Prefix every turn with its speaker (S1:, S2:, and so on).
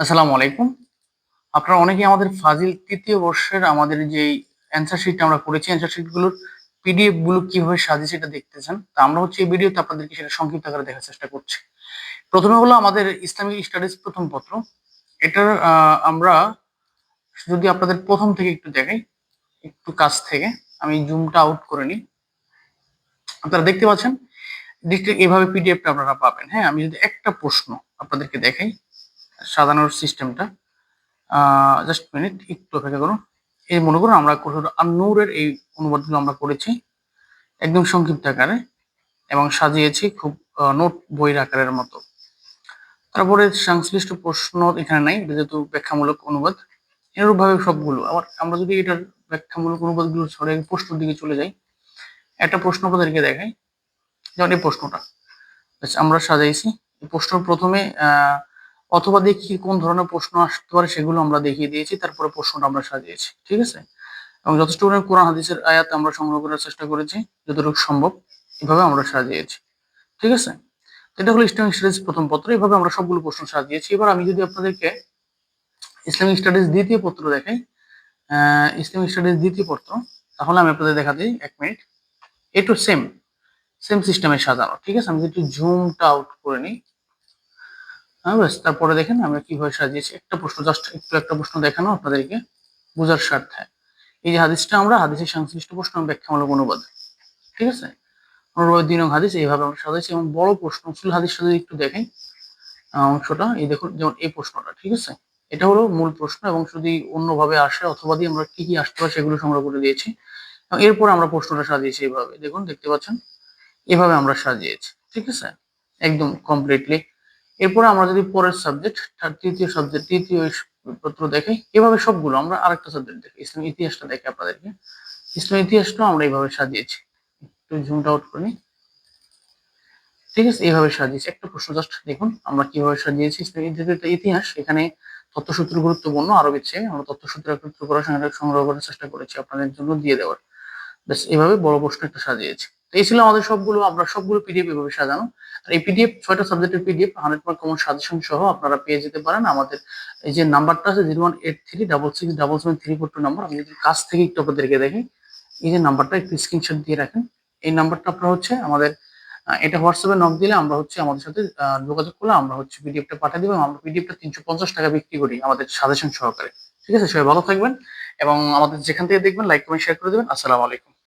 S1: আসসালামু আলাইকুম। আপনারা অনেকেই আমাদের ফাজিল ৩য় বর্ষের আমাদের যেই অ্যান্সার শিটটা আমরা করেছি, অ্যান্সার শিটগুলোর পিডিএফ গুলো কিভাবে সাজিয়েছি এটা দেখতে চান। তো আমরা হচ্ছে এই ভিডিওতে আপনাদেরকে সেটা সংক্ষিপ্ত আকারে দেখার চেষ্টা করছি। ১ম এ হলো আমাদের ইসলামিক স্টাডিজ প্রথম পত্র। এটার আমরা যদি আপনাদের ১ম থেকে একটু দেখাই, একটু কাছ থেকে আমি জুমটা আউট করে নিই। আপনারা দেখতে পাচ্ছেন ডিরেক্ট এভাবে পিডিএফটা আপনারা পাবেন। হ্যাঁ? আমি যদি একটা প্রশ্ন আপনাদেরকে দেখাই সাজানোর সিস্টেমটা। জাস্ট মিনিট একটু অপেক্ষা করুন। এই মনে করুন আমরা আন-নূরের এই অনুবাদগুলো আমরা করেছি একদম সংক্ষিপ্ত আকারে এবং সাজিয়েছি খুব নোট বইয়ের আকারের মতো। তারপরে সংশ্লিষ্ট প্রশ্ন এখানে নাই, এটা যেহেতু ব্যাখ্যামূলক অনুবাদ। এরূপভাবে সবগুলো। আবার আমরা যদি এটার ব্যাখ্যামূলক অনুবাদগুলো সরে প্রশ্নের দিকে চলে যাই, একটা প্রশ্ন আপনাদেরকে দেখাই। যেমন এই প্রশ্নটা। আমরা সাজাইছি। এই প্রশ্ন ১ম এ অথবা দেখি কোন ধরনের প্রশ্ন আসতে পারে সেগুলো আমরা দেখিয়ে দিয়েছি। তারপরে প্রশ্নটা আমরা সাজিয়েছি। ঠিক আছে? এবং যথেষ্ট পরিমাণে কোরআন হাদিসের আয়াত আমরা সংগ্রহ করার চেষ্টা করেছি যতটুকু সম্ভব। এভাবে আমরা সাজিয়েছি। ঠিক আছে? এটা হলো ইসলামিক স্টাডিজ প্রথম পত্র। এভাবে আমরা সবগুলো প্রশ্ন সাজিয়েছি। এবার আমি যদি আপনাদেরকে ইসলামিক স্টাডিজ ২য় পত্র দেখাই, ইসলামিক স্টাডিজ ২য় পত্র, তাহলে আমি আপনাদের দেখাতেই ১ মিনিট। একটু সেম সিস্টেমে সাজানো। ঠিক আছে? আমি যদি একটু জুমটা আউট করে নিই। হ্যাঁ, ব্যাস তারপরে দেখেন আমরা কিভাবে সাজিয়েছি। একটা প্রশ্ন জাস্ট একটু একটা প্রশ্ন দেখানো আপনাদেরকে বোঝার স্বার্থে। এই যে হাদিসটা আমরা হাদিসের সংশ্লিষ্ট প্রশ্ন ব্যাখ্যামূলক অনুবাদ। ঠিক আছে? অনুবাদ ২ নং হাদিস এইভাবে আমরা সাজাইছি এবং বড় প্রশ্ন উসুল হাদিসটা যদি একটু দেখেন অংশটা এই দেখুন যেমন এই প্রশ্নটা। ঠিক আছে? এটা হলো মূল প্রশ্ন এবং যদি অন্যভাবে আসে অথবা দিয়ে আমরা কি আসতে পারে সেগুলো সংগ্রহ করে দিয়েছি। এবং এরপর আমরা প্রশ্নটা সাজিয়েছি এভাবে। দেখুন দেখতে পাচ্ছেন? এভাবে আমরা সাজিয়েছি। ঠিক আছে? একদম কমপ্লিটলি। এরপরে আমরা যদি পরের সাবজেক্ট ৩য় সাবজেক্ট ৩য় পত্র দেখাই, এভাবে সবগুলো আমরা আরেকটা সাবজেক্ট দেখি। ইসলামের ইতিহাসটা দেখাই আপনাদেরকে। ইসলামের ইতিহাসটাও আমরা এইভাবে সাজিয়েছি। একটু জুমটা আউট করে নিই। ঠিক আছে? এইভাবে সাজিয়েছি। একটা প্রশ্ন জাস্ট দেখুন আমরা কিভাবে সাজিয়েছি। ইসলামের যেহেতু এটা ইতিহাস এখানে তথ্যসূত্র গুরুত্বপূর্ণ আরবির চেয়ে। আমরা তথ্যসূত্র একত্রিত করার সংগ্রহ করার চেষ্টা করেছি আপনাদের জন্য দিয়ে দেওয়ার। ব্যাস এভাবে বড় প্রশ্ন একটা সাজিয়েছি। তো এই ছিল আমাদের সবগুলো পিডিএফ এভাবে সাজানো। আর এই পিডিএফ ৬টা সাবজেক্টের পিডিএফ 100 মার্ক কমন সাজেশন সহ আপনারা পেয়ে যেতে পারেন। আমাদের এই যে নাম্বারটা আছে 01836677342 নাম্বার। আমি যদি কাছ থেকে একটু আপনাদেরকে দেখাই, এই যে নাম্বারটা একটু স্ক্রিনশট দিয়ে রাখেন। এই নাম্বারটা আপনারা হচ্ছে আমাদের এটা হোয়াটসঅ্যাপে নক দিলে আমরা হচ্ছে আমাদের সাথে যোগাযোগ করলে আমরা হচ্ছে পিডিএফটা পাঠিয়ে দিব এবং আমরা পিডিএফটা ৳৩৫০ বিক্রি করি আমাদের সাজেশন সহকারে। ঠিক আছে? সবাই ভালো থাকবেন এবং আমাদের যেখান থেকে দেখবেন লাইক, কমেন্ট, শেয়ার করে দিবেন। আসসালামু আলাইকুম।